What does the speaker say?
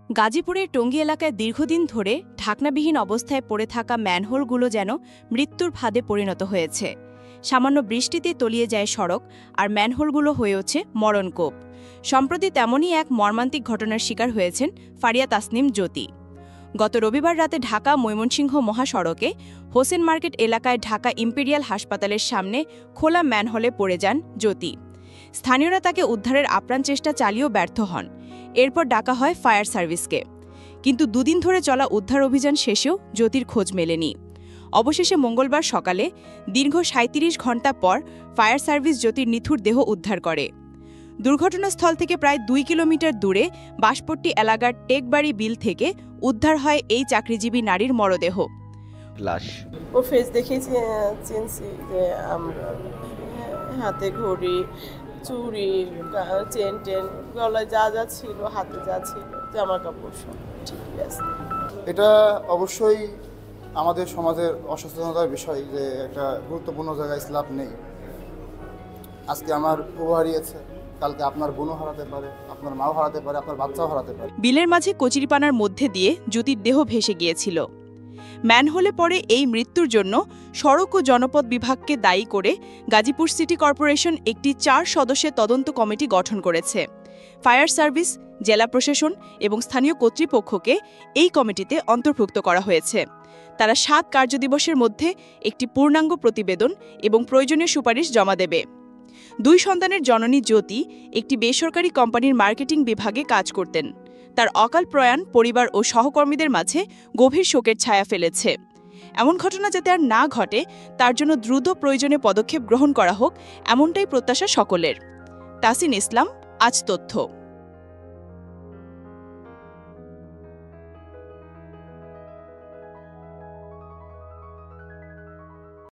গাজীপুরের টঙ্গী এলাকায় দীর্ঘদিন ধরে ঢাকনাবিহীন অবস্থায় পড়ে থাকা ম্যানহোলগুলো যেন মৃত্যুর ফাঁদে পরিণত হয়েছে। সামান্য বৃষ্টিতে তলিয়ে যায় সড়ক, আর ম্যানহোলগুলো হয়ে ওঠে মরণকূপ। সম্প্রতি তেমনই এক মর্মান্তিক ঘটনার শিকার হয়েছেন ফারিয়া তাসনিম জ্যোতি। গত রবিবার রাতে ঢাকা ময়মনসিংহ মহাসড়কে হোসেন মার্কেট এলাকায় ঢাকা ইম্পেরিয়াল হাসপাতালের সামনে খোলা ম্যানহোলে পড়ে যান জ্যোতি। স্থানীয়রা তাকে উদ্ধারের আপ্রাণ চেষ্টা চালিয়েও ব্যর্থ হন। এরপর ডাকা হয় ফায়ার সার্ভিসকে, কিন্তু দুদিন ধরে চলা উদ্ধার অভিযান শেষেও জ্যোতির খোঁজ মেলেনি। অবশেষে মঙ্গলবার সকালে দীর্ঘ ৩৭ ঘণ্টা পর ফায়ার সার্ভিস জ্যোতির নিথুর দেহ উদ্ধার করে। দুর্ঘটনাস্থল থেকে প্রায় ২ কিলোমিটার দূরে বাঁশপট্টি এলাকার টেকবাড়ি বিল থেকে উদ্ধার হয় এই চাকরিজীবী নারীর মরদেহ। লাশ ও ফেস দেখেই চিনছি যে আমরা হাতে ঘড়ি, চুড়ি, চেন টেন, গলায় যা যা ছিল, হাতে যা ছিল, জামা কাপড় সব ঠিকই আছে। এটা অবশ্যই আমাদের সমাজের অসচেতনতার বিষয় যে একটা গুরুত্বপূর্ণ জায়গায় স্ল্যাব নেই। আজকে আমার বউ হারিয়েছে, কালকে আপনার বোনও হারাতে পারে, আপনার মাও হারাতে পারে, আপনার বাচ্চাও হারাতে পারে। বিলের মাঝে কচুরিপানার মধ্যে দিয়ে জ্যোতির দেহ ভেসে গিয়েছিল। ম্যানহোলে পড়ে এই মৃত্যুর জন্য সড়ক ও জনপদ বিভাগকে দায়ী করে গাজীপুর সিটি কর্পোরেশন একটি ৪ সদস্যের তদন্ত কমিটি গঠন করেছে। ফায়ার সার্ভিস, জেলা প্রশাসন এবং স্থানীয় কর্তৃপক্ষকে এই কমিটিতে অন্তর্ভুক্ত করা হয়েছে। তারা ৭ কার্যদিবসের মধ্যে একটি পূর্ণাঙ্গ প্রতিবেদন এবং প্রয়োজনীয় সুপারিশ জমা দেবে। ২ সন্তানের জননী জ্যোতি একটি বেসরকারি কোম্পানির মার্কেটিং বিভাগে কাজ করতেন। তার অকাল প্রয়াণ পরিবার ও সহকর্মীদের মাঝে গভীর শোকের ছায়া ফেলেছে। এমন ঘটনা যাতে আর না ঘটে তার জন্য দ্রুত প্রয়োজনীয় পদক্ষেপ গ্রহণ করা হোক, এমনটাই প্রত্যাশা সকলের। তাসিন ইসলাম, আজ তথ্য।